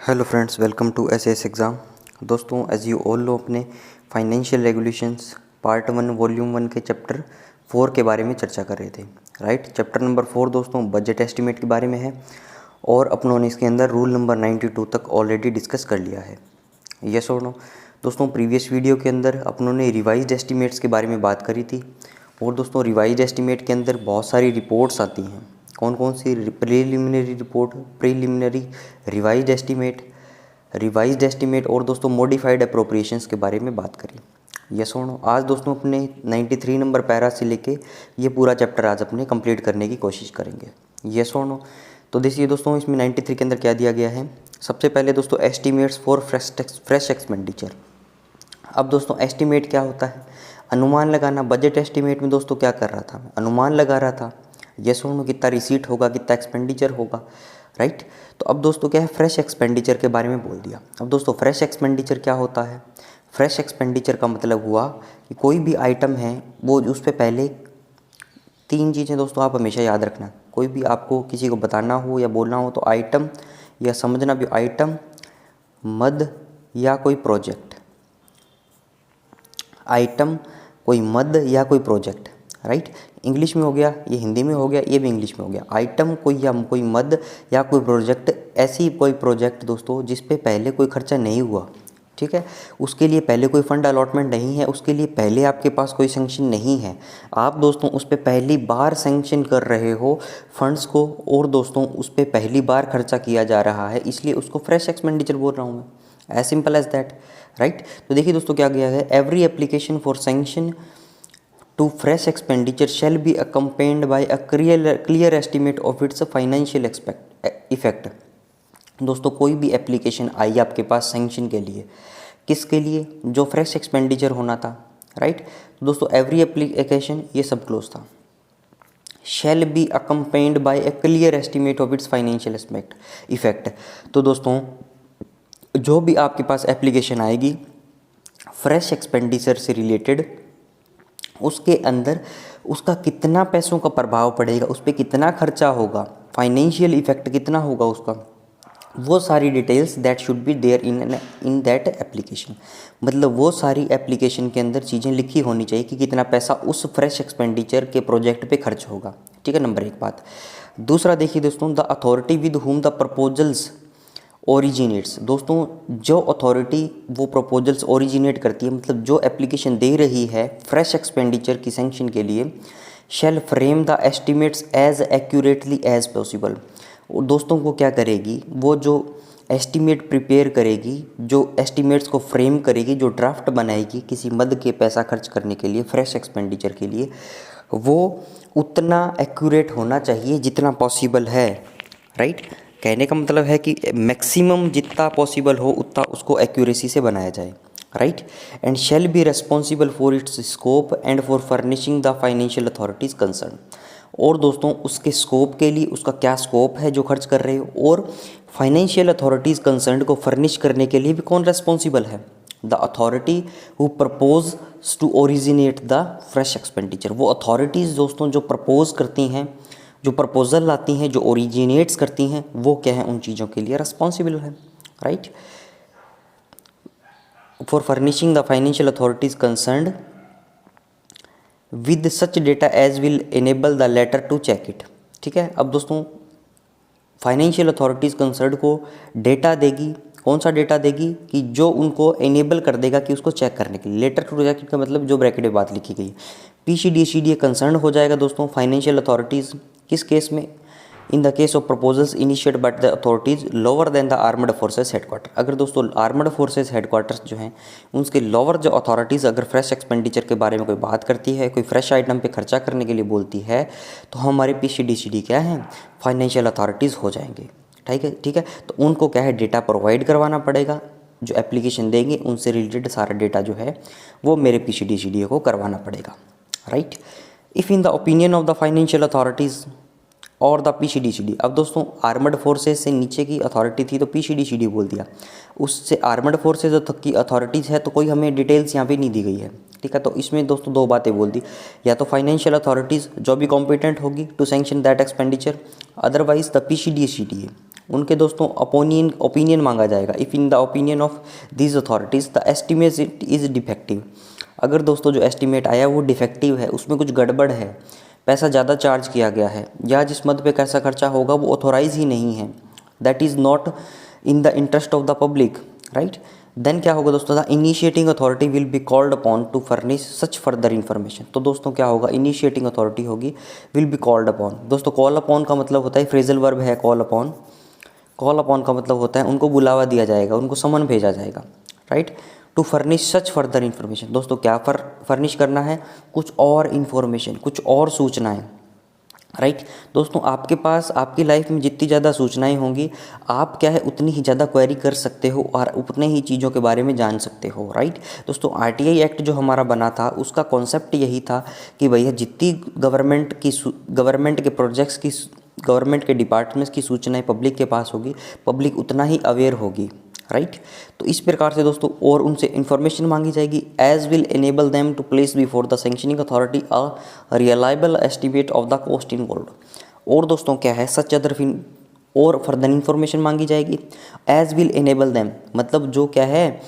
Hello friends, welcome to SS exam. दोस्तों, as you all know, अपने financial regulations part 1 volume 1 के chapter 4 के बारे में चर्चा कर रहे थे। राइट, चैप्टर नंबर 4 दोस्तों बजट एस्टिमेट के बारे में है और अपनों ने इसके अंदर रूल नंबर 92 तक ऑलरेडी डिस्कस कर लिया है। यस और नो दोस्तों, प्रीवियस वीडियो के अंदर अपनों ने रिवाइज्ड एस्टिमेट्स के बारे में बात करी थी और दोस्तों रिवाइज्ड एस्टिमेट के अंदर बहुत सारी रिपोर्ट्स आती हैं। कौन कौन सी? Preliminary report, preliminary revised estimate और दोस्तों मॉडिफाइड अप्रोप्रिएशंस के बारे में बात करी। यस और नो, आज दोस्तों अपने 93 नंबर पैरा से लेके ये पूरा चैप्टर आज अपने कंप्लीट करने की कोशिश करेंगे। यस और नो, तो देखिए दोस्तों इसमें 93 के अंदर क्या दिया गया है। सबसे पहले दोस्तों एस्टिमेट्स फॉर फ्रेश एक्सपेंडिचर। अब दोस्तों एस्टिमेट क्या होता है? अनुमान लगाना। बजट एस्टिमेट में दोस्तों क्या कर रहा था? मैं अनुमान लगा रहा था। यस और नो, कितना रिसीट होगा, कितना एक्सपेंडिचर होगा। राइट, तो अब दोस्तों क्या है, फ्रेश एक्सपेंडिचर के बारे में बोल दिया। अब दोस्तों फ्रेश एक्सपेंडिचर क्या होता है? फ्रेश एक्सपेंडिचर का मतलब हुआ कि कोई भी आइटम है वो उस पर पहले 3 चीज़ें दोस्तों आप हमेशा याद रखना। कोई भी आपको किसी को बताना हो या बोलना हो तो आइटम या समझना भी, आइटम, मद या कोई प्रोजेक्ट। आइटम, कोई मद या कोई प्रोजेक्ट। राइट, इंग्लिश में हो गया, ये हिंदी में हो गया, ये भी इंग्लिश में हो गया। आइटम कोई या कोई मद या कोई प्रोजेक्ट, ऐसी कोई प्रोजेक्ट दोस्तों जिस पे पहले कोई खर्चा नहीं हुआ। ठीक है, उसके लिए पहले कोई फंड अलॉटमेंट नहीं है, उसके लिए पहले आपके पास कोई सेंक्शन नहीं है, आप दोस्तों उस पर पहली बार सेंक्शन कर रहे हो फंड्स को और दोस्तों उस पर पहली बार खर्चा किया जा रहा है, इसलिए उसको फ्रेश एक्सपेंडिचर बोल रहा हूँ मैं। As simple as that. Right, तो देखिए दोस्तों क्या गया है, every application for sanction to fresh expenditure shall be accompanied by a clear estimate of its financial effect। दोस्तों कोई भी एप्लीकेशन आई आपके पास सेंक्शन के लिए, किसके लिए? जो फ्रेश एक्सपेंडिचर होना था। राइट, तो दोस्तों एवरी एप्लीकेशन, ये सब क्लोज था, shall be accompanied by a clear estimate of its financial effect। तो दोस्तों जो भी आपके पास एप्लीकेशन आएगी फ्रेश एक्सपेंडिचर से रिलेटेड, उसके अंदर उसका कितना पैसों का प्रभाव पड़ेगा, उस पर कितना खर्चा होगा, फाइनेंशियल इफेक्ट कितना होगा उसका, वो सारी details that should be there in that application. मतलब वो सारी एप्लीकेशन के अंदर चीज़ें लिखी होनी चाहिए कि कितना पैसा उस फ्रेश एक्सपेंडिचर के प्रोजेक्ट पे खर्च होगा। ठीक है, नंबर 1 बात। दूसरा देखिए दोस्तों, the authority with whom the proposals originates. दोस्तों जो अथॉरिटी वो प्रपोजल्स ओरिजिनेट करती है, मतलब जो एप्लीकेशन दे रही है फ्रेश एक्सपेंडिचर की सेंक्शन के लिए, shall frame the estimates as accurately as possible. और दोस्तों वो क्या करेगी, वो जो एस्टिमेट प्रिपेयर करेगी, जो एस्टिमेट्स को फ्रेम करेगी, जो ड्राफ्ट बनाएगी किसी मद के पैसा खर्च करने के लिए, फ्रेश एक्सपेंडिचर के लिए, वो उतना एक्यूरेट होना चाहिए जितना पॉसिबल है। राइट, कहने का मतलब है कि मैक्सिमम जितना पॉसिबल हो उतना उसको एक्यूरेसी से बनाया जाए। Right, and shall be responsible for its scope and for furnishing the financial authorities concern. और दोस्तों उसके स्कोप के लिए, उसका क्या स्कोप है जो खर्च कर रहे हो, और फाइनेंशियल अथॉरिटीज़ कंसर्न को फर्निश करने के लिए भी कौन रेस्पॉन्सिबल है? The authority who propose to originate the fresh expenditure. वो अथॉरिटीज़ दोस्तों जो प्रपोज करती हैं, जो प्रपोजल लाती हैं, जो ओरिजिनेट्स करती हैं, वो क्या है, उन चीज़ों के लिए रिस्पॉन्सिबल है। Right, for furnishing the financial authorities concerned with such data as will enable the latter to check it. ठीक है, अब दोस्तों फाइनेंशियल अथॉरिटीज़ कंसर्न्ड को डेटा देगी, कौन सा डेटा देगी कि जो उनको एनेबल कर देगा कि उसको चेक करने के लिए। लेटर टू चेक इट का मतलब जो ब्रैकेट में बात लिखी गई, PCDCDA कंसर्न हो जाएगा दोस्तों फाइनेंशियल अथॉरिटीज़। किस केस में? In the case of proposals initiated by the authorities lower than the armed forces headquarter. अगर दोस्तों आर्मड फोर्सेस हेडक्वार्टर्स जो हैं उसके लोअर जो अथॉरिटीज़ अगर फ्रेश एक्सपेंडिचर के बारे में कोई बात करती है, कोई फ्रेश आइटम पे खर्चा करने के लिए बोलती है, तो हमारे PCDCD क्या हैं, फाइनेंशियल अथॉरिटीज़ हो जाएंगे। ठीक है, तो उनको क्या है, डेटा प्रोवाइड करवाना पड़ेगा। जो एप्लीकेशन देंगे उनसे रिलेटेड सारा डेटा जो है वो मेरे PCDCD को करवाना पड़ेगा। Right, if in the opinion of the financial authorities और द PCDCD। अब दोस्तों आर्मड फोर्सेस से नीचे की अथॉरिटी थी तो PCDCD बोल दिया, उससे आर्मड फोर्सेस की अथॉरिटीज़ है तो कोई हमें डिटेल्स यहाँ पे नहीं दी गई है। ठीक है, तो इसमें दोस्तों 2 बातें बोल दी, या तो फाइनेंशियल अथॉरिटीज़ जो भी कॉम्पिटेंट होगी to sanction that expenditure, otherwise the PCDCD उनके दोस्तों ओपिनियन मांगा जाएगा। If in the opinion of these authorities the estimate is defective, अगर दोस्तों जो एस्टिमेट आया वो डिफेक्टिव है, उसमें कुछ गड़बड़ है, पैसा ज़्यादा चार्ज किया गया है, या जिस मद पे कैसा खर्चा होगा वो ऑथोराइज ही नहीं है, that is not in the interest of the public, right, then क्या होगा दोस्तों, the initiating authority will be called upon to furnish such further information. तो दोस्तों क्या होगा, इनिशिएटिंग अथॉरिटी होगी, विल बी कॉल्ड अपॉन। दोस्तों कॉल अपॉन का मतलब होता है, फ्रेजल वर्ब है कॉल अपॉन, कॉल अपॉन का मतलब होता है उनको बुलावा दिया जाएगा, उनको समन भेजा जाएगा, right, to furnish such further information. दोस्तों क्या फर्निश करना है, कुछ और इन्फॉर्मेशन, कुछ और सूचनाएं, राइट। दोस्तों आपके पास आपकी लाइफ में जितनी ज़्यादा सूचनाएं होंगी, आप क्या है उतनी ही ज़्यादा क्वेरी कर सकते हो और उतने ही चीज़ों के बारे में जान सकते हो, राइट। दोस्तों आरटीआई एक्ट जो हमारा बना था उसका कॉन्सेप्ट यही था कि भैया जितनी गवर्नमेंट के प्रोजेक्ट्स की, गवर्नमेंट के डिपार्टमेंट्स की सूचनाएं पब्लिक के पास होगी, पब्लिक उतना ही अवेयर होगी, राइट। तो इस प्रकार से दोस्तों और उनसे इंफॉर्मेशन मांगी जाएगी, as will enable them to place before the sanctioning authority a reliable estimate of the cost involve. और दोस्तों क्या है, सच अदर और फर्दर इंफॉर्मेशन मांगी जाएगी, एज विल एनेबल देम मतलब जो क्या है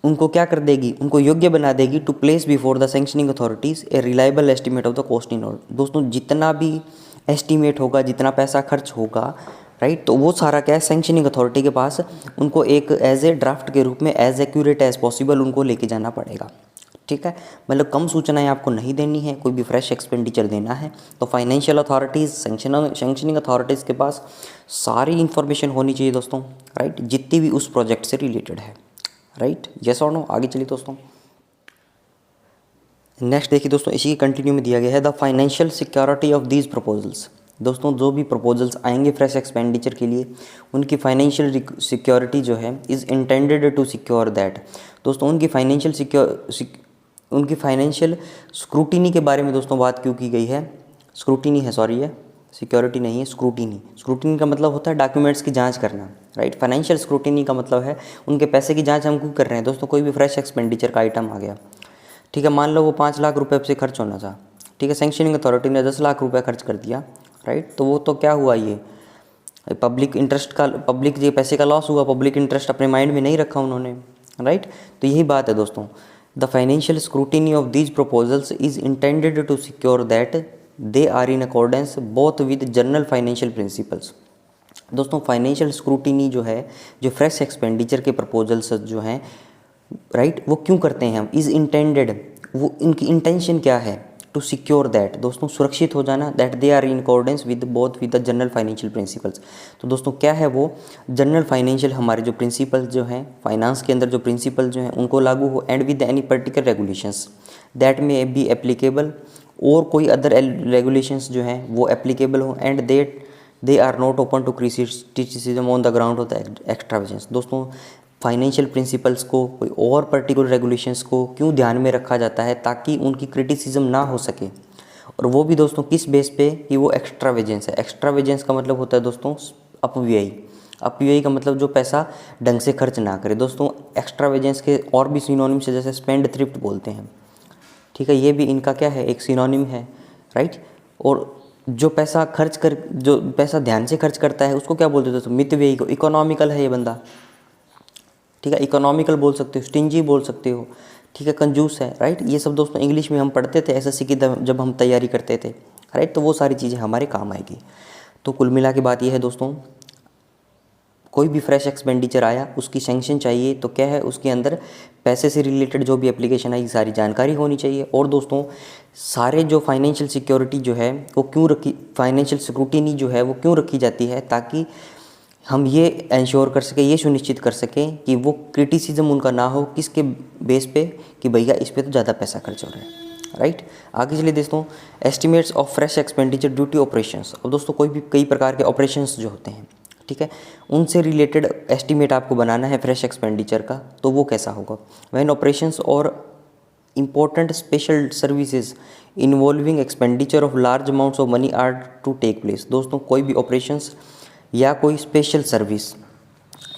उनको क्या कर देगी, उनको योग्य बना देगी, to place before the sanctioning authorities a reliable estimate of the cost involve. दोस्तों जितना भी एस्टिमेट होगा, जितना पैसा खर्च होगा, राइट, तो वो सारा क्या है सैंक्शनिंग अथॉरिटी के पास उनको एक एज ए ड्राफ्ट के रूप में एज एक्यूरेट एज पॉसिबल उनको लेके जाना पड़ेगा, ठीक है। मतलब कम सूचनाएं आपको नहीं देनी है, कोई भी फ्रेश एक्सपेंडिचर देना है तो फाइनेंशियल अथॉरिटीज़, सैंक्शनिंग अथॉरिटीज़ के पास सारी इन्फॉर्मेशन होनी चाहिए दोस्तों, राइट, जितनी भी उस प्रोजेक्ट से रिलेटेड है, राइट। यस और नो। आगे चलिए दोस्तों, नेक्स्ट देखिए दोस्तों, इसी के कंटिन्यू में दिया गया है the financial security of these proposals. दोस्तों जो भी प्रपोजल्स आएंगे फ्रेश एक्सपेंडिचर के लिए, उनकी फाइनेंशियल सिक्योरिटी जो है is intended to secure that. दोस्तों उनकी फाइनेंशियल स्क्रूटिनी के बारे में दोस्तों बात क्यों की गई है, स्क्रूटिनी है, सॉरी है, सिक्योरिटी नहीं है, स्क्रूटिनी। स्क्रूटिनी का मतलब होता है डॉक्यूमेंट्स की जांच करना, राइट। फाइनेंशियल स्क्रूटिनी का मतलब है उनके पैसे की जांच हम क्यों कर रहे हैं। दोस्तों कोई भी फ्रेश एक्सपेंडिचर का आइटम आ गया, ठीक है, मान लो वो 5 लाख रुपए से खर्च होना था, ठीक है, सैंक्शनिंग अथॉरिटी ने 10 लाख रुपए खर्च कर दिया, राइट, तो वो तो क्या हुआ, ये पब्लिक इंटरेस्ट का, पब्लिक ये पैसे का लॉस हुआ, पब्लिक इंटरेस्ट अपने माइंड में नहीं रखा उन्होंने, राइट। तो यही बात है दोस्तों, the financial scrutiny of these proposals is intended to secure that they are in accordance both with general financial principles. दोस्तों फाइनेंशियल स्क्रूटिनी जो है, जो फ्रेश एक्सपेंडिचर के प्रपोजल्स जो हैं, राइट, वो क्यों करते हैं हम, इज़ इंटेंडेड, वो इनकी इंटेंशन क्या है, टू सिक्योर दैट, दोस्तों सुरक्षित हो जाना, that they are in accordance with both with the general financial principles. तो दोस्तों क्या है वो जनरल फाइनेंशियल, हमारे जो प्रिंसिपल्स जो हैं फाइनेंस के अंदर, जो प्रिंसिपल जो हैं उनको लागू हो, and with any particular regulations that may be applicable, और कोई अदर रेगुलेशंस जो हैं वो एप्लीकेबल हो, and they are not open to criticism on the ground of the extravagance. दोस्तों फाइनेंशियल प्रिंसिपल्स को, कोई और पर्टिकुलर रेगुलेशंस को क्यों ध्यान में रखा जाता है, ताकि उनकी क्रिटिसिज्म ना हो सके, और वो भी दोस्तों किस बेस पे, कि वो एक्स्ट्रावेजेंस है। एक्स्ट्रावेजेंस का मतलब होता है दोस्तों अपव्यय, अपव्यय का मतलब जो पैसा ढंग से खर्च ना करे। दोस्तों एक्स्ट्रावेजेंस के और भी सिनोनिम्स है, जैसे स्पेंड थ्रिफ्ट बोलते हैं, ठीक है, ये भी इनका क्या है, एक सिनोनिम है, राइट। और जो पैसा ध्यान से खर्च करता है उसको क्या बोलते हो दोस्तों, मितव्ययी को। इकोनॉमिकल है ये बंदा, ठीक है, इकोनॉमिकल बोल सकते हो, स्टिंजी बोल सकते हो, ठीक है, कंजूस है, राइट। ये सब दोस्तों इंग्लिश में हम पढ़ते थे एसएससी की जब हम तैयारी करते थे, राइट, तो वो सारी चीज़ें हमारे काम आएगी। तो कुल मिला के बात ये है दोस्तों, कोई भी फ्रेश एक्सपेंडिचर आया, उसकी सैंक्शन चाहिए, तो क्या है उसके अंदर पैसे से रिलेटेड जो भी एप्लीकेशन आई सारी जानकारी होनी चाहिए। और दोस्तों सारे जो फाइनेंशियल सिक्योरिटी जो है वो क्यों रखी, फाइनेंशियल स्क्रूटिनी जो है वो क्यों रखी जाती है, ताकि हम ये इंश्योर कर सकें, ये सुनिश्चित कर सकें कि वो क्रिटिसिज्म उनका ना हो, किसके बेस पे, कि भैया इस पे तो ज़्यादा पैसा खर्च हो रहा है, राइट। आगे चलिए दोस्तों, estimates of fresh expenditure due to operations. अब दोस्तों कोई भी कई प्रकार के ऑपरेशंस जो होते हैं, ठीक है, उनसे रिलेटेड एस्टिमेट आपको बनाना है फ्रेश एक्सपेंडिचर का, तो वो कैसा होगा, व्हेन ऑपरेशंस और important special services involving expenditure of large amounts of money are to take place. दोस्तों कोई भी ऑपरेशंस या कोई स्पेशल सर्विस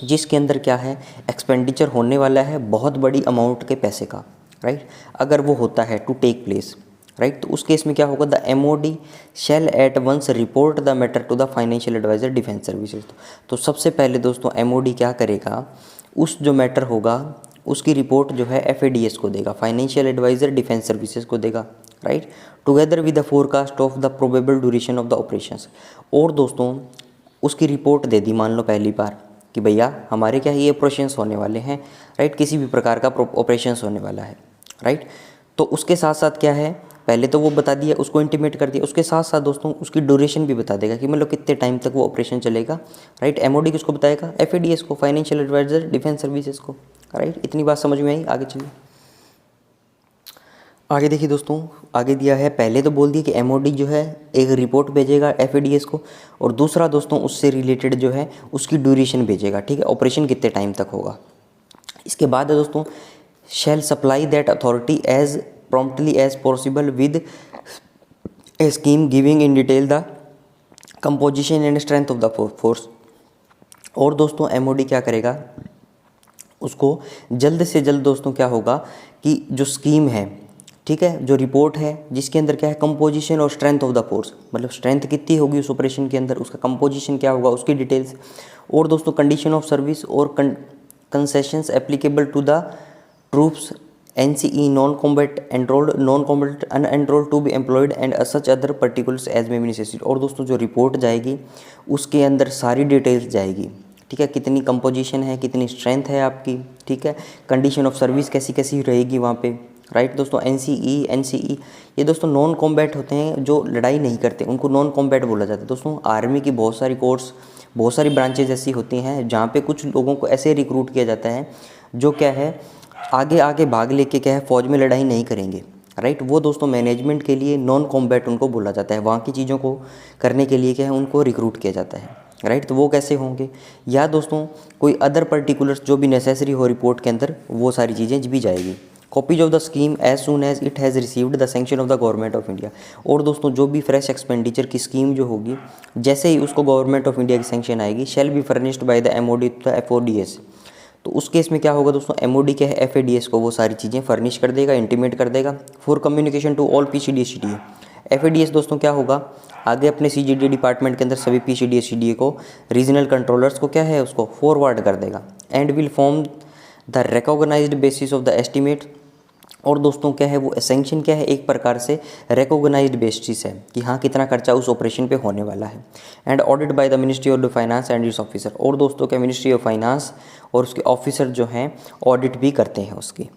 जिसके अंदर क्या है एक्सपेंडिचर होने वाला है बहुत बड़ी अमाउंट के पैसे का, राइट, अगर वो होता है टू टेक प्लेस, राइट। तो उस केस में क्या होगा, the MOD shall at once report the matter to the financial adviser defence services. तो सबसे पहले दोस्तों एमओडी क्या करेगा, उस जो मैटर होगा उसकी रिपोर्ट जो है एफएडीएस को देगा, फाइनेंशियल एडवाइजर डिफेंस सर्विसेज को देगा, right, together with the forecast of the probable duration of the operations. और दोस्तों उसकी रिपोर्ट दे दी मान लो पहली बार कि भैया हमारे क्या ये ऑपरेशंस होने वाले हैं, राइट, किसी भी प्रकार का ऑपरेशंस होने वाला है, राइट। तो उसके साथ साथ क्या है, पहले तो वो बता दिया, उसको इंटीमेट कर दिया, उसके साथ साथ दोस्तों उसकी ड्यूरेशन भी बता देगा कि मतलब कितने टाइम तक वो ऑपरेशन चलेगा, राइट। एमओडी किसको बताएगा, एफएडीएस को, फाइनेंशियल एडवाइजर डिफेंस सर्विसेज को, राइट। इतनी बात समझ में आई, आगे चलिए। आगे देखिए दोस्तों, आगे दिया है, पहले तो बोल दिया कि एमओडी जो है एक रिपोर्ट भेजेगा एफएडीएस को, और दूसरा दोस्तों उससे रिलेटेड जो है उसकी ड्यूरेशन भेजेगा, ठीक है, ऑपरेशन कितने टाइम तक होगा। इसके बाद है दोस्तों, shall supply that authority as promptly as possible with a scheme giving in detail the composition and strength of the force। और दोस्तों एमओडी क्या करेगा, उसको जल्द से जल्द दोस्तों क्या होगा कि जो स्कीम है, ठीक है, जो रिपोर्ट है जिसके अंदर क्या है कंपोजिशन और स्ट्रेंथ ऑफ द फोर्स, मतलब स्ट्रेंथ कितनी होगी उस ऑपरेशन के अंदर, उसका कंपोजिशन क्या होगा, उसकी डिटेल्स, और दोस्तों कंडीशन ऑफ सर्विस और concessions applicable to the troops NCE non-combat enrolled, non-combat unenrolled to be employed and such other particulars as may be necessary। और दोस्तों जो रिपोर्ट जाएगी उसके अंदर सारी डिटेल्स जाएगी, ठीक है, कितनी कंपोजिशन है, कितनी स्ट्रेंथ है आपकी, ठीक है, कंडीशन ऑफ सर्विस कैसी कैसी रहेगी वहाँ पे, राइट। दोस्तों NCE ये दोस्तों नॉन कॉम्बैट होते हैं, जो लड़ाई नहीं करते उनको नॉन कॉम्बैट बोला जाता है। दोस्तों आर्मी की बहुत सारी कोर्स, बहुत सारी ब्रांचेज ऐसी होती हैं जहाँ पे कुछ लोगों को ऐसे रिक्रूट किया जाता है जो क्या है आगे आगे भाग लेके क्या है फौज में लड़ाई नहीं करेंगे, राइट। वो दोस्तों मैनेजमेंट के लिए नॉन कॉम्बैट उनको बोला जाता है, वहाँ की चीज़ों को करने के लिए क्या है उनको रिक्रूट किया जाता है, राइट। तो वो कैसे होंगे, या दोस्तों कोई अदर पर्टिकुलर्स जो भी नेसेसरी हो रिपोर्ट के अंदर वो सारी चीज़ें भी जाएगी। Copies of the scheme as soon as it has received the sanction of the government of India. और दोस्तों जो भी फ्रेश एक्सपेंडिचर की स्कीम जो होगी जैसे ही उसको गवर्नमेंट ऑफ इंडिया की सैंक्शन आएगी, shall be furnished by the MOD to the FODS. तो उस केस में क्या होगा दोस्तों, एमओडी क्या है एफएडीएस को वो सारी चीज़ें फर्निश कर देगा, इंटीमेट कर देगा for communication to all PCDS CDA. FADS दोस्तों क्या होगा, आगे अपने सीजीडी डिपार्टमेंट के अंदर सभी पीसीडीएस सीडीए को, रीजनल कंट्रोलर्स को क्या है उसको फॉरवर्ड कर देगा, and will form the recognized basis of the estimate. और दोस्तों क्या है वो सैंक्शन क्या है, एक प्रकार से रिकॉग्नाइज्ड बेसिस है कि हाँ कितना खर्चा उस ऑपरेशन पे होने वाला है, and audit by the ministry of finance and it's officer. और दोस्तों क्या मिनिस्ट्री ऑफ फाइनेंस और उसके ऑफिसर जो हैं ऑडिट भी करते हैं उसकी।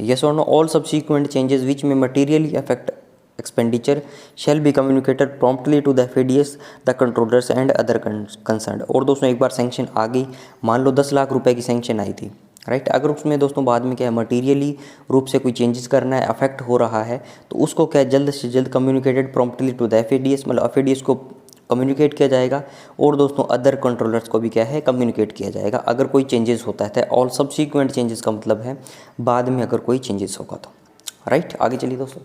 यस और no, all subsequent changes which में materially affect expenditure shall be communicated promptly to the FADS, the controllers and other concern. और दोस्तों एक बार सैंक्शन आ गई, मान लो 10 लाख रुपए की सैंक्शन आई थी, राइट, अगर उसमें दोस्तों बाद में क्या है मटीरियली रूप से कोई चेंजेस करना है, अफेक्ट हो रहा है, तो उसको क्या है जल्द से जल्द कम्युनिकेटेड प्रॉम्प्टली टू द एफएडीएस, मतलब एफएडीएस को कम्युनिकेट किया जाएगा, और दोस्तों अदर कंट्रोलर्स को भी क्या है कम्युनिकेट किया जाएगा अगर कोई चेंजेस होता है। ऑल सब्सिक्वेंट चेंजेस का मतलब है बाद में अगर कोई चेंजेस होगा तो, राइट। आगे चलिए दोस्तों,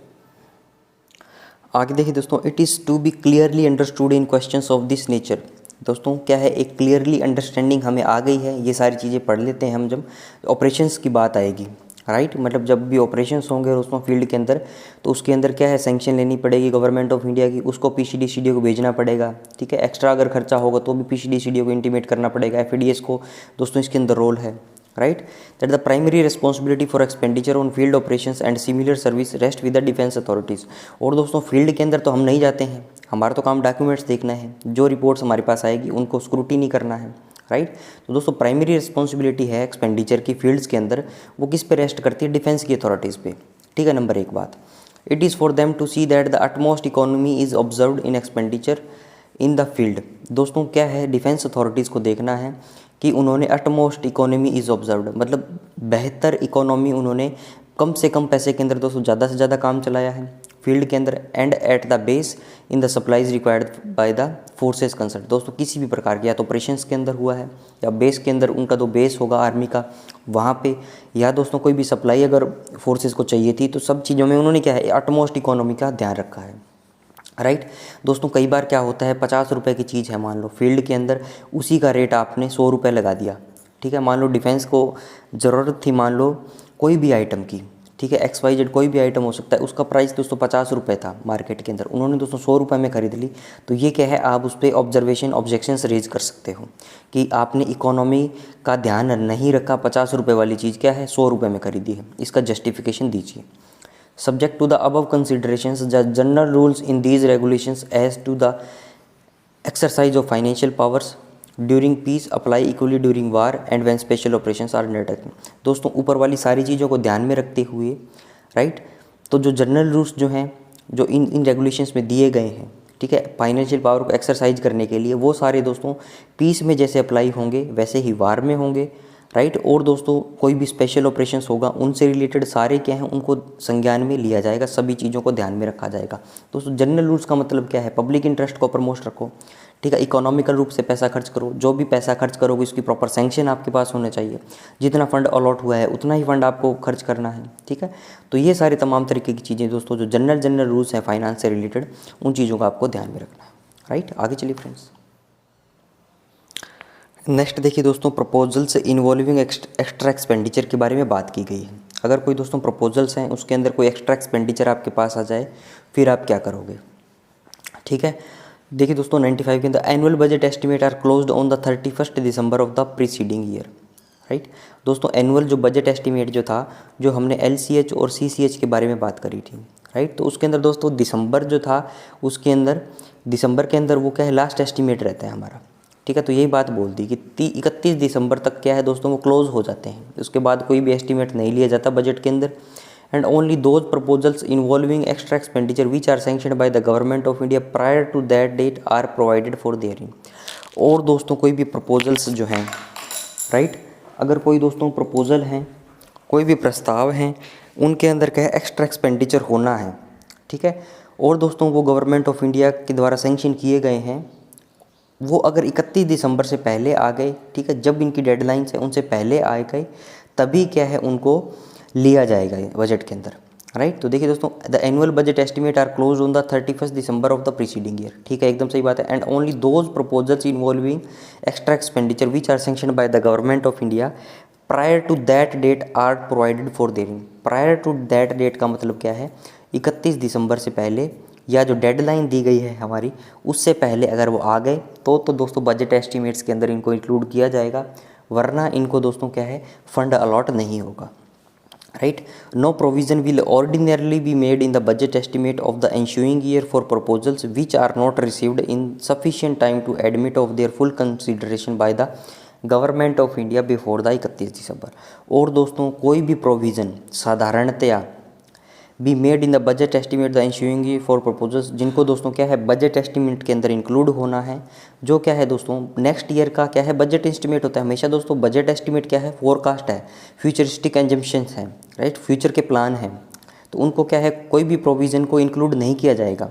आगे देखिए दोस्तों, it is to be clearly understood in questions of this nature. दोस्तों क्या है एक क्लियरली अंडरस्टैंडिंग हमें आ गई है, ये सारी चीज़ें पढ़ लेते हैं हम जब ऑपरेशंस की बात आएगी, राइट। मतलब जब भी ऑपरेशंस होंगे और उसमें फील्ड के अंदर, तो उसके अंदर क्या है सैंक्शन लेनी पड़ेगी गवर्नमेंट ऑफ इंडिया की, उसको पीसीडी सीडीओ को भेजना पड़ेगा, ठीक है। एक्स्ट्रा अगर खर्चा होगा तो भी पीसीडी सीडीओ को इंटीमेट करना पड़ेगा, एफएडीएस को दोस्तों इसके अंदर रोल है, right. That the primary responsibility for expenditure on field operations and similar service rest with the defence authorities. और दोस्तों फील्ड के अंदर तो हम नहीं जाते हैं, हमारा तो काम डॉक्यूमेंट्स देखना है, जो रिपोर्ट्स हमारे पास आएगी उनको स्क्रूटिनी करना है, राइट। तो दोस्तों प्राइमरी रिस्पॉन्सिबिलिटी है एक्सपेंडिचर की फील्ड्स के अंदर, वो किस पे रेस्ट करती है, डिफेंस की अथॉरिटीज़ पे, ठीक है। नंबर एक बात, it is for them to see that the utmost economy is observed in expenditure in the field. दोस्तों क्या है डिफेंस अथॉरिटीज़ को देखना है कि उन्होंने अटमोस्ट इकोनॉमी इज़ ऑब्जर्व्ड, मतलब बेहतर इकोनॉमी उन्होंने कम से कम पैसे के अंदर दोस्तों ज़्यादा से ज़्यादा काम चलाया है फील्ड के अंदर, and at the base in the supplies required by the forces concern. दोस्तों किसी भी प्रकार के या तो ऑपरेशंस के अंदर हुआ है या बेस के अंदर, उनका जो बेस होगा आर्मी का वहाँ पे, या दोस्तों कोई भी सप्लाई अगर फोर्सेस को चाहिए थी, तो सब चीज़ों में उन्होंने क्या है अटमोस्ट इकोनॉमी का ध्यान रखा है, राइट। दोस्तों कई बार क्या होता है 50 रुपये की चीज़ है मान लो फील्ड के अंदर, उसी का रेट आपने 100 रुपये लगा दिया, ठीक है। मान लो डिफेंस को ज़रूरत थी मान लो कोई भी आइटम की, ठीक है, XYZ कोई भी आइटम हो सकता है, उसका प्राइस दोस्तों 50 रुपये था मार्केट के अंदर, उन्होंने दोस्तों 100 रुपये में ख़रीद ली, तो ये क्या है, आप उस पर ऑब्जेक्शंस रेज कर सकते हो कि आपने इकोनॉमी का ध्यान नहीं रखा, 50 रुपये वाली चीज़ क्या है 100 रुपये में खरीदी है, इसका जस्टिफिकेशन दीजिए। Subject to the above considerations the general rules in these regulations as to the exercise of financial powers during peace apply equally during war and when special operations are undertaken. दोस्तों ऊपर वाली सारी चीज़ों को ध्यान में रखते हुए, राइट, तो जो जनरल रूल्स जो हैं, जो इन रेगुलेशंस में दिए गए हैं, ठीक है, फाइनेंशियल पावर को एक्सरसाइज करने के लिए, वो सारे दोस्तों पीस में जैसे अप्लाई होंगे वैसे ही वार में होंगे, राइट। और दोस्तों कोई भी स्पेशल ऑपरेशंस होगा उनसे रिलेटेड सारे क्या हैं, उनको संज्ञान में लिया जाएगा, सभी चीज़ों को ध्यान में रखा जाएगा। दोस्तों जनरल रूल्स का मतलब क्या है, पब्लिक इंटरेस्ट को प्रमोट रखो, ठीक है, इकोनॉमिकल रूप से पैसा खर्च करो, जो भी पैसा खर्च करोगे उसकी प्रॉपर सैंक्शन आपके पास होना चाहिए, जितना फंड अलॉट हुआ है उतना ही फंड आपको खर्च करना है, ठीक है। तो ये सारे तमाम तरीके की चीज़ें दोस्तों जो जनरल रूल्स हैं फाइनेंस से रिलेटेड, उन चीज़ों का आपको ध्यान में रखना है, राइट। आगे चलिए फ्रेंड्स, नेक्स्ट देखिए दोस्तों, प्रपोजल्स इन्वॉल्विंग एक्स्ट्रा एक्सपेंडिचर के बारे में बात की गई है। अगर कोई दोस्तों प्रपोजल्स हैं उसके अंदर कोई एक्स्ट्रा एक्सपेंडिचर आपके पास आ जाए, फिर आप क्या करोगे, ठीक है। देखिए दोस्तों 95 के अंदर annual budget estimate are closed on the 31 December of the preceding year, right. दोस्तों एनुअल जो बजट एस्टिमेट जो था, जो हमने LCH और CCH के बारे में बात करी थी, राइट, तो उसके अंदर दोस्तों दिसंबर जो था, उसके अंदर दिसंबर के अंदर वो क्या है, लास्ट एस्टिमेट रहता है हमारा, ठीक है। तो यही बात बोल दी कि 31 दिसंबर तक क्या है दोस्तों, वो क्लोज हो जाते हैं, उसके बाद कोई भी एस्टिमेट नहीं लिया जाता बजट के अंदर। And only those proposals involving extra expenditure which are sanctioned by the government of India prior to that date are provided for therein. और दोस्तों कोई भी प्रपोजल्स जो हैं, राइट, अगर कोई दोस्तों प्रपोजल हैं, कोई भी प्रस्ताव हैं, उनके अंदर क्या है एक्स्ट्रा एक्सपेंडिचर होना है, ठीक है, और दोस्तों वो गवर्नमेंट ऑफ इंडिया के द्वारा सैंक्शन किए गए हैं, वो अगर 31 दिसंबर से पहले आ गए, ठीक है, जब इनकी डेडलाइंस है उनसे पहले आ गए, तभी क्या है उनको लिया जाएगा बजट के अंदर, राइट। तो देखिए दोस्तों the annual budget estimate are close on the 31 December of the preceding year, ठीक है, एकदम सही बात है। And only those proposals involving extra expenditure which are sanctioned by the government of India prior to that date are provided for therein. Prior to that date का मतलब क्या है, 31 दिसंबर से पहले या जो डेडलाइन दी गई है हमारी उससे पहले अगर वो आ गए तो दोस्तों बजट एस्टिमेट्स के अंदर इनको इंक्लूड किया जाएगा, वरना इनको दोस्तों क्या है फंड अलॉट नहीं होगा, right. No provision will ordinarily be made in the budget estimate of the ensuing year for proposals which are not received in sufficient time to admit of their full consideration by the government of India before the 31 December. और दोस्तों कोई भी provision साधारणतया be made in the budget estimate the ensuing year for proposals, जिनको दोस्तों क्या है budget estimate के अंदर इंक्लूड होना है, जो क्या है दोस्तों नेक्स्ट ईयर का क्या है बजट एस्टिमेट होता है। हमेशा दोस्तों बजट एस्टिमेट क्या है, फोरकास्ट है, फ्यूचरिस्टिक एजम्पशंस हैं, राइट, फ्यूचर के प्लान हैं, तो उनको क्या है कोई भी प्रोविज़न को इंक्लूड नहीं किया जाएगा।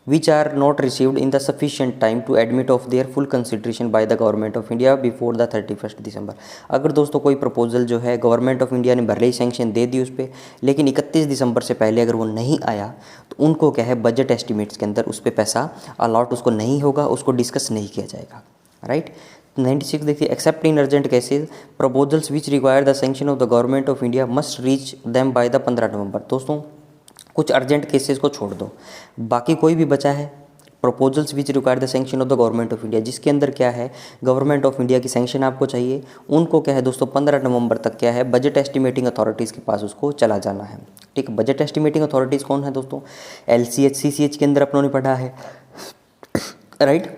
Which are not received in the sufficient time to admit of their full consideration by the government of India before the 31 December. अगर दोस्तों कोई प्रपोजल जो है गवर्नमेंट ऑफ इंडिया ने भले ही सैंक्शन दे दी उस पर, लेकिन 31 दिसंबर से पहले अगर वो नहीं आया तो उनको क्या है बजट एस्टिमेट्स के अंदर उस पर पैसा अलॉट उसको नहीं होगा, उसको डिस्कस नहीं किया जाएगा, राइट। 96 देखिए, accept in urgent cases proposals which require the sanction of the government of India must reach them by the 15 नवंबर। दोस्तों कुछ अर्जेंट केसेस को छोड़ दो, बाकी कोई भी बचा है proposals which require the sanction of the government of India, जिसके अंदर क्या है गवर्नमेंट ऑफ इंडिया की सैंक्शन आपको चाहिए, उनको क्या है दोस्तों 15 नवंबर तक क्या है बजट एस्टिमेटिंग अथॉरिटीज़ के पास उसको चला जाना है, ठीक है। बजट एस्टिमेटिंग अथॉरिटीज़ कौन है दोस्तों, LCH CCH के अंदर अपनों ने पढ़ा है, राइट।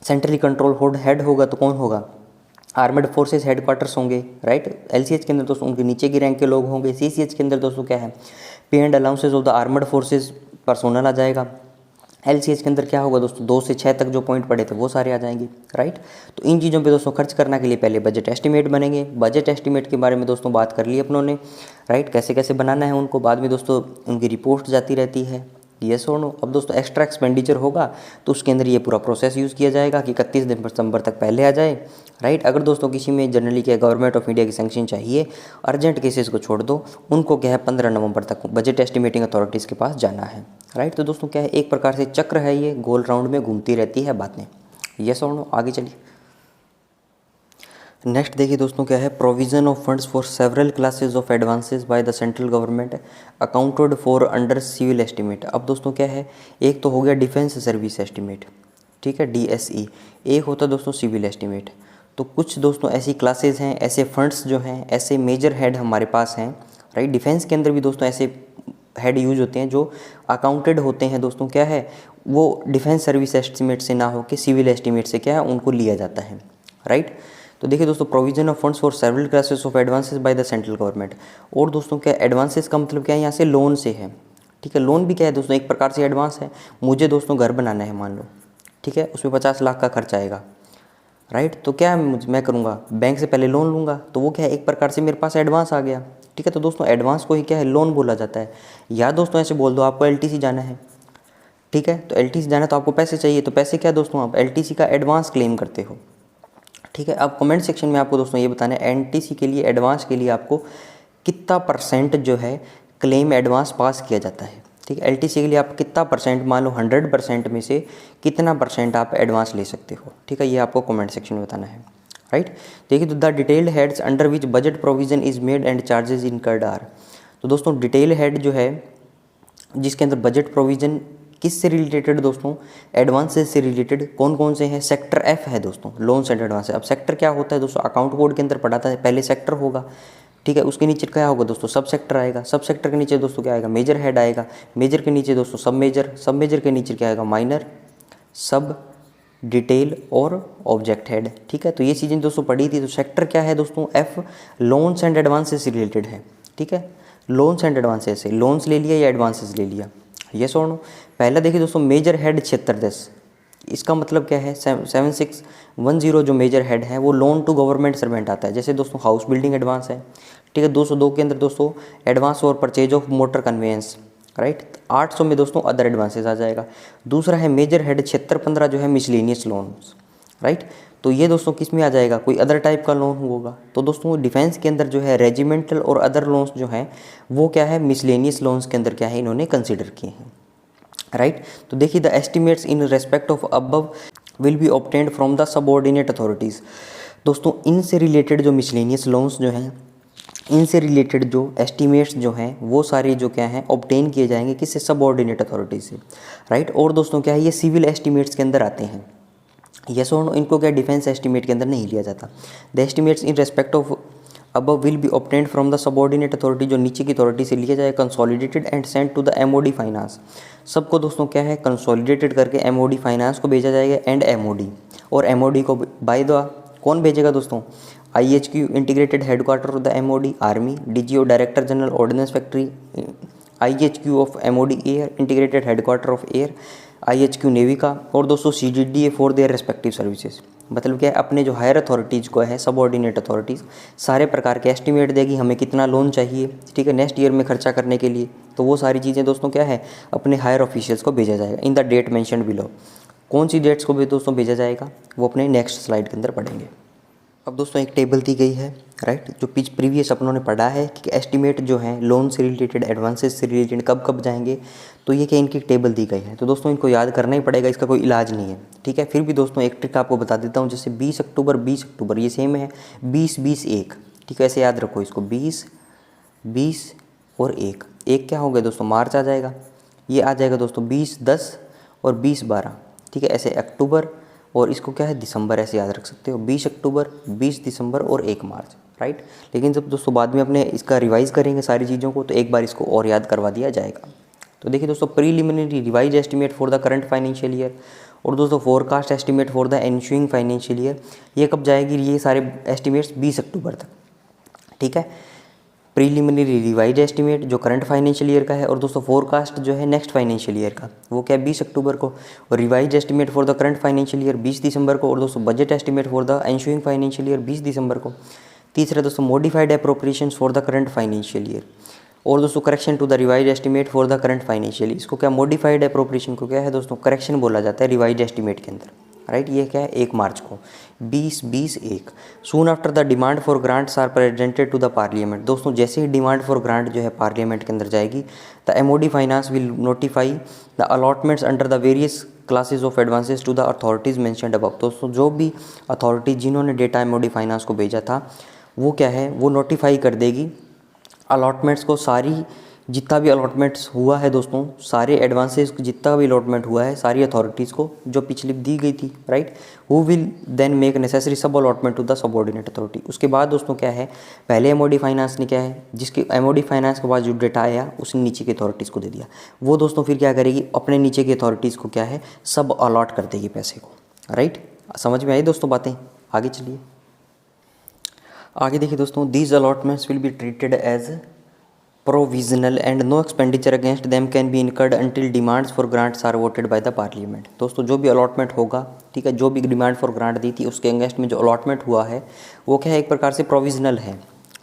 सेंट्रली कंट्रोल हेड होगा तो कौन होगा, आर्मड फोर्सेस हेडक्वार्टर्स होंगे, राइट। LCH के अंदर दोस्तों उनके नीचे की रैंक के लोग होंगे। CCH के अंदर दोस्तों क्या है pay and allowances of the armed forces personnel आ जाएगा। LCH के अंदर क्या होगा दोस्तों 2 से 6 तक जो पॉइंट पड़े थे वो सारे आ जाएंगे, राइट। तो इन चीज़ों पे दोस्तों खर्च करने के लिए पहले बजट एस्टिमेट बनेंगे। बजट एस्टिमेट के बारे में दोस्तों बात कर ली अपनों ने, राइट, कैसे कैसे बनाना है उनको, बाद में दोस्तों उनकी रिपोर्ट जाती रहती है, यस और नो। अब दोस्तों एक्स्ट्रा एक्सपेंडिचर होगा तो उसके अंदर ये पूरा प्रोसेस यूज़ किया जाएगा कि 31 दिसंबर तक पहले आ जाए, राइट। अगर दोस्तों किसी में जनरली क्या गवर्नमेंट ऑफ इंडिया की सैंक्शन चाहिए, अर्जेंट केसेस को छोड़ दो, उनको क्या है 15 नवंबर तक बजट एस्टिमेटिंग अथॉरिटीज़ के पास जाना है, राइट। तो दोस्तों क्या है एक प्रकार से चक्र है, ये गोल राउंड में घूमती रहती है बातें, यस और नो। आगे चलिए, नेक्स्ट देखिए दोस्तों क्या है, provision of funds for several classes of advances by the central government accounted for under civil estimate. अब दोस्तों क्या है, एक तो हो गया डिफेंस सर्विस एस्टीमेट, ठीक है, DSE, एक होता है दोस्तों सिविल एस्टीमेट। तो कुछ दोस्तों ऐसी क्लासेस हैं, ऐसे फंड्स जो हैं, ऐसे मेजर हेड हमारे पास हैं, राइट। डिफेंस के अंदर भी दोस्तों ऐसे हेड यूज होते हैं जो अकाउंटेड होते हैं दोस्तों, क्या है वो डिफेंस सर्विस एस्टीमेट से ना हो के सिविल एस्टीमेट से क्या है उनको लिया जाता है, राइट। तो देखिए दोस्तों, provision of funds for several classes of advances by the central government. और दोस्तों क्या एडवांसेस का मतलब क्या है, यहाँ से लोन से है, ठीक है। लोन भी क्या है दोस्तों, एक प्रकार से एडवांस है। मुझे दोस्तों घर बनाना है मान लो, ठीक है, उसमें 50 लाख का खर्चा आएगा, राइट। तो क्या है मैं करूँगा, बैंक से पहले लोन लूँगा, तो वो क्या है एक प्रकार से मेरे पास एडवांस आ गया, ठीक है। तो दोस्तों एडवांस को ही क्या है लोन बोला जाता है। या दोस्तों ऐसे बोल दो, आपको LTC जाना है, ठीक है, तो LTC जाना है तो आपको पैसे चाहिए, तो पैसे क्या दोस्तों आप LTC का एडवांस क्लेम करते हो, ठीक है। अब कमेंट सेक्शन में आपको दोस्तों ये बताना है NTC के लिए, एडवांस के लिए आपको कितना % जो है क्लेम एडवांस पास किया जाता है, ठीक है। LTC के लिए आप कितना %, मान लो 100% में से कितना % आप एडवांस ले सकते हो, ठीक है, ये आपको कमेंट सेक्शन में बताना है, राइट। देखिए तो the detailed heads under which budget provision is made and charges incurred are. तो दोस्तों डिटेल हेड जो है जिसके अंदर बजट प्रोविजन किस से रिलेटेड दोस्तों, एडवांसेस से रिलेटेड, कौन कौन से हैं, सेक्टर F है दोस्तों, लोन्स एंड एडवांस। अब सेक्टर क्या होता है दोस्तों, अकाउंट कोड के अंदर पढ़ा था, पहले सेक्टर होगा, ठीक है, उसके नीचे क्या होगा दोस्तों, सब सेक्टर आएगा, सब सेक्टर के नीचे दोस्तों क्या आएगा, मेजर हेड आएगा, मेजर के नीचे दोस्तों सब मेजर, सब मेजर के नीचे क्या आएगा, माइनर, सब, डिटेल और ऑब्जेक्ट हेड, ठीक है। तो ये चीज़ें दोस्तों पढ़ी थी। तो सेक्टर क्या है दोस्तों, F लोन्स एंड एडवांसेस से रिलेटेड है, ठीक है। लोन्स एंड एडवांसेस से लोन्स ले लिया या एडवांसेस ले लिया, ये नो। पहला देखिए दोस्तों, मेजर हेड 7610, इसका मतलब क्या है, 7610 जो मेजर हेड है वो लोन टू गवर्नमेंट सर्वेंट आता है। जैसे दोस्तों हाउस बिल्डिंग एडवांस है, ठीक है, 202 के अंदर दोस्तों एडवांस और purchase of motor conveyance, right. 800 में दोस्तों अदर एडवांसेस आ जाएगा। दूसरा है मेजर हेड 7615 जो है मिसलेनियस लोन्स, राइट। तो ये दोस्तों किस में आ जाएगा, कोई अदर टाइप का लोन होगा। तो दोस्तों डिफेंस के अंदर जो है रेजिमेंटल और अदर लोन्स जो हैं वो क्या है, मिसलेनियस लोन्स के अंदर क्या है इन्होंने कंसिडर किए हैं, राइट। तो देखिए the estimates in respect of above will be obtained from the subordinate authorities. दोस्तों इनसे रिलेटेड जो मिसलेनियस लोन्स जो हैं, इनसे रिलेटेड जो एस्टिमेट्स जो हैं वो सारे जो क्या हैं ऑब्टेन किए जाएंगे किससे, सबऑर्डिनेट अथॉरिटी से, राइट। और दोस्तों क्या है ये सिविल एस्टिमेट्स के अंदर आते हैं, यस और नो। इनको क्या डिफेंस एस्टिमेट के अंदर नहीं लिया जाता। The estimates in respect of अब will be obtained from the subordinate authority, जो नीचे की अथॉरिटी से लिया जाए, consolidated and sent to the MOD finance. सबको दोस्तों क्या है कंसोलिडेटेड करके MOD फाइनेंस को भेजा जाएगा एंड MOD, और MOD को बाय द कौन भेजेगा दोस्तों, IHQ integrated headquarter of the MOD army, DGO director general ordnance factory, IHQ of MOD air integrated headquarter of air, IHQ navy का, और दोस्तों CGDA for their respective services. मतलब क्या है, अपने जो हायर अथॉरिटीज़ को है सबऑर्डिनेट अथॉरिटीज़ सारे प्रकार के एस्टिमेट देगी, हमें कितना लोन चाहिए, ठीक है, नेक्स्ट ईयर में खर्चा करने के लिए। तो वो सारी चीज़ें दोस्तों क्या है अपने हायर ऑफिशियल्स को भेजा जाएगा in the date mentioned below. कौन सी डेट्स को भी दोस्तों भेजा जाएगा वो अपने नेक्स्ट स्लाइड के अंदर पढ़ेंगे। अब दोस्तों एक टेबल दी गई है, राइट, जो प्रीवियस अपनों ने पढ़ा है कि एस्टिमेट जो है लोन से रिलेटेड, एडवांसेस से रिलेटेड कब कब जाएंगे। तो ये क्या इनकी टेबल दी गई है, तो दोस्तों इनको याद करना ही पड़ेगा, इसका कोई इलाज नहीं है, ठीक है। फिर भी दोस्तों एक ट्रिक आपको बता देता हूँ, जैसे 20 अक्टूबर ये सेम है, 20-20-1, ठीक है, ऐसे याद रखो इसको, 20-20 और 1 क्या हो गया दोस्तों, मार्च आ जाएगा। ये आ जाएगा दोस्तों 20-10 और 20-12, ठीक है, ऐसे अक्टूबर, और इसको क्या है दिसंबर, ऐसे याद रख सकते हो, 20 अक्टूबर, 20 दिसंबर और 1 मार्च, राइट। लेकिन जब दोस्तों बाद में अपने इसका रिवाइज़ करेंगे सारी चीज़ों को, तो एक बार इसको और याद करवा दिया जाएगा। तो देखिए दोस्तों, preliminary revise estimate for the current financial year, और दोस्तों forecast estimate for the ensuing financial year, ये कब जाएगी, ये सारे एस्टिमेट्स 20 अक्टूबर तक, ठीक है। प्रीलिमिनरी रिवाइज एस्टिमेट जो करंट फाइनेंशियल ईयर का है, और दोस्तों फोरकास्ट जो है नेक्स्ट फाइनेंशियल ईयर का, वो क्या है 20 अक्टूबर को, और revise estimate for the current financial year 20 दिसंबर को, और दोस्तों budget estimate for the ensuing financial year 20 दिसंबर को। तीसरा दोस्तों modified appropriations for the current financial year, और दोस्तों correction to the revise estimate for the current financial, इसको क्या मॉडिफाइड एप्रोप्रिएशन को क्या है दोस्तों करेक्शन बोला जाता है रिवाइज एस्टिमेट के अंदर, राइट। ये क्या है 1 मार्च को, 20-20-1। Soon after the demand for grants are presented to the parliament, दोस्तों जैसे ही डिमांड फॉर ग्रांट जो है पार्लियामेंट के अंदर जाएगी, the MOD finance will notify the allotments under the various classes of advances to the authorities mentioned above. दोस्तों जो भी अथॉरिटी जिन्होंने डेटा एमओडी फाइनेंस को भेजा था वो क्या है, वो नोटिफाई कर देगी अलॉटमेंट्स को, सारी जितना भी अलॉटमेंट्स हुआ है दोस्तों, सारे एडवांसेस जितना भी अलॉटमेंट हुआ है सारी अथॉरिटीज़ को जो पिछली दी गई थी, right, who will then make necessary sub allotment to the subordinate authority. उसके बाद दोस्तों क्या है, पहले एमओडी फाइनेंस ने क्या है, जिसके एमओडी फाइनेंस के बाद जो डेटा आया उसने नीचे की अथॉरिटीज़ को दे दिया, वो दोस्तों फिर क्या करेगी, अपने नीचे की अथॉरिटीज़ को क्या है, सब अलॉट कर देगी पैसे को, राइट। समझ में आई दोस्तों बातें? आगे चलिए, आगे देखिए दोस्तों, these allotments will be treated as provisional and no expenditure against them can be incurred until demands for grants are voted by the parliament. दोस्तों जो भी अलॉटमेंट होगा, ठीक है, जो भी डिमांड फॉर ग्रांट दी थी उसके अगेंस्ट में जो अलॉटमेंट हुआ है वो क्या है, एक प्रकार से प्रोविजनल है,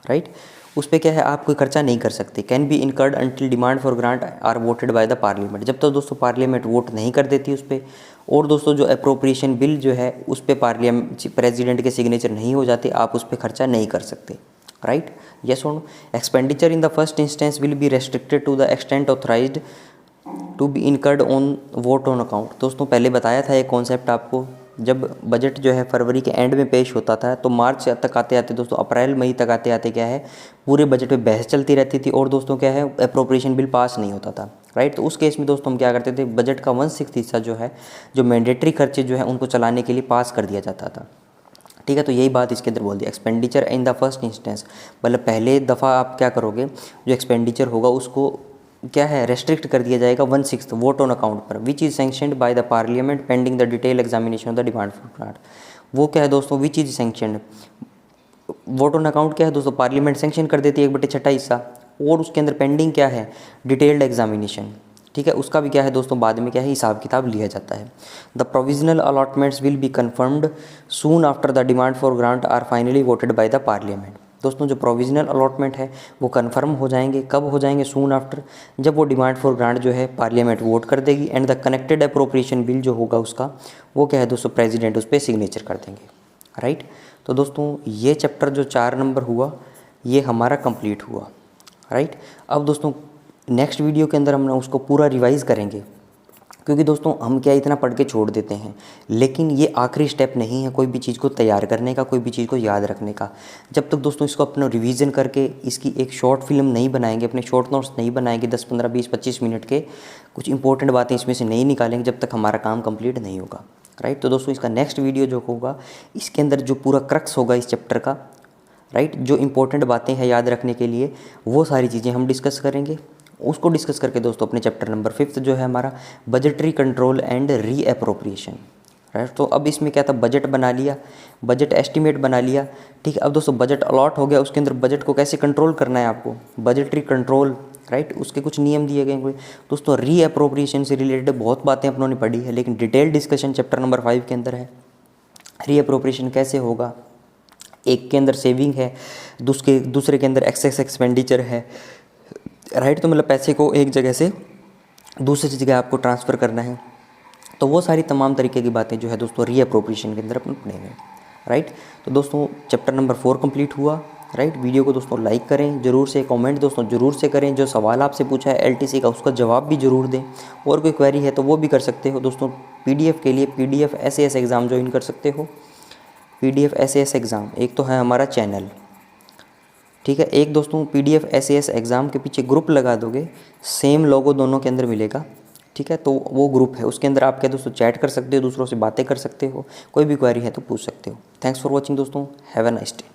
राइट। उस पर क्या है, आप कोई खर्चा नहीं कर सकते। Can be incurred until demand for grant are voted by the parliament, जब तक दोस्तों पार्लियामेंट वोट नहीं कर देती उस पर, और दोस्तों जो अप्रोप्रिएशन बिल जो है उस पर पार्लियामेंट प्रेसिडेंट के सिग्नेचर नहीं हो जाते, आप उस पर खर्चा नहीं कर सकते, राइट। यस और no. Expenditure in the first instance will be restricted to the extent authorized to be incurred on vote on account. दोस्तों पहले बताया था एक कॉन्सेप्ट आपको, जब बजट जो है फरवरी के एंड में पेश होता था तो मार्च तक आते आते दोस्तों, अप्रैल मई तक आते आते क्या है, पूरे बजट पे बहस चलती रहती थी और दोस्तों क्या है, अप्रोप्रिएशन बिल पास नहीं होता था, राइट। तो उस केस में दोस्तों हम क्या करते थे, बजट का 1/6 हिस्सा जो है, जो मैंडेटरी खर्चे जो है उनको चलाने के लिए पास कर दिया जाता था, ठीक है। तो यही बात इसके अंदर बोल दी, expenditure in the first instance, मतलब पहले दफ़ा आप क्या करोगे, जो एक्सपेंडिचर होगा उसको क्या है, रेस्ट्रिक्ट कर दिया जाएगा 1/6 वोट ऑन अकाउंट पर, which is sanctioned by the parliament pending the detail examination of the demand for grant. वो क्या है दोस्तों, which is sanctioned, vote on account क्या है दोस्तों, पार्लियामेंट सैंक्शन कर देती है 1/6 हिस्सा, और उसके अंदर पेंडिंग क्या है, डिटेल्ड एग्जामिनेशन, ठीक है, उसका भी क्या है दोस्तों, बाद में क्या है, हिसाब किताब लिया जाता है। The provisional allotments will be confirmed soon after the demand for grant are finally voted by the parliament. दोस्तों जो प्रोविजनल अलॉटमेंट है वो कन्फर्म हो जाएंगे, कब हो जाएंगे, सून आफ्टर, जब वो डिमांड फॉर ग्रांट जो है पार्लियामेंट वोट कर देगी, and the connected appropriation bill जो होगा उसका, वो क्या है दोस्तों, प्रेसिडेंट उस पर सिग्नेचर कर देंगे, राइट। तो दोस्तों ये चैप्टर जो 4 नंबर हुआ ये हमारा कंप्लीट हुआ, राइट। अब दोस्तों नेक्स्ट वीडियो के अंदर हम उसको पूरा रिवाइज़ करेंगे, क्योंकि दोस्तों हम क्या इतना पढ़ के छोड़ देते हैं, लेकिन ये आखिरी स्टेप नहीं है कोई भी चीज़ को तैयार करने का, कोई भी चीज़ को याद रखने का। जब तक दोस्तों इसको अपना रिवीजन करके इसकी एक शॉर्ट फिल्म नहीं बनाएंगे, अपने शॉर्ट नोट्स नहीं बनाएंगे 10, 15, 20, 25 मिनट के, कुछ इंपॉर्टेंट बातें इसमें से नहीं निकालेंगे, जब तक हमारा काम कंप्लीट नहीं होगा, राइट। तो दोस्तों इसका नेक्स्ट वीडियो जो होगा, इसके अंदर जो पूरा क्रक्स होगा इस चैप्टर का, राइट, जो इंपॉर्टेंट बातें हैं याद रखने के लिए, वो सारी चीज़ें हम डिस्कस करेंगे। उसको डिस्कस करके दोस्तों अपने चैप्टर नंबर 5 जो है हमारा, budgetary control and re appropriation, right. तो अब इसमें क्या था, बजट बना लिया, बजट एस्टिमेट बना लिया, ठीक है। अब दोस्तों बजट अलॉट हो गया, उसके अंदर बजट को कैसे कंट्रोल करना है आपको, बजटरी कंट्रोल, राइट, उसके कुछ नियम दिए गए। दोस्तों री एप्रोप्रिएशन से रिलेटेड बहुत बातें अपनों ने पढ़ी है, लेकिन डिटेल डिस्कशन चैप्टर नंबर 5 के अंदर है। री एप्रोप्रिएशन कैसे होगा, एक के अंदर सेविंग है, दूसरे के अंदर एक्सेस एक्सपेंडिचर है, राइट। तो मतलब पैसे को एक जगह से दूसरी जगह आपको ट्रांसफ़र करना है, तो वो सारी तमाम तरीके की बातें जो है दोस्तों री एप्रोप्रिएशन के अंदर अपन पढ़ेंगे, राइट। तो दोस्तों चैप्टर नंबर 4 कंप्लीट हुआ, राइट। वीडियो को दोस्तों लाइक करें जरूर से, कमेंट दोस्तों जरूर से करें, जो सवाल आपसे पूछा है एलटीसी का उसका जवाब भी जरूर दें, और कोई क्वेरी है तो वो भी कर सकते हो दोस्तों। पीडीएफ के लिए पीडीएफ SAS एग्ज़ाम ज्वाइन कर सकते हो, पीडीएफ SAS एग्ज़ाम, एक तो है हमारा चैनल, ठीक है। एक दोस्तों पीडीएफ SAS एग्ज़ाम के पीछे ग्रुप लगा दोगे, सेम लोगो दोनों के अंदर मिलेगा, ठीक है। तो वो ग्रुप है, उसके अंदर आप क्या दोस्तों चैट कर सकते हो, दूसरों से बातें कर सकते हो, कोई भी क्वेरी है तो पूछ सकते हो। थैंक्स फॉर वॉचिंग दोस्तों, हैव अ नाइस डे।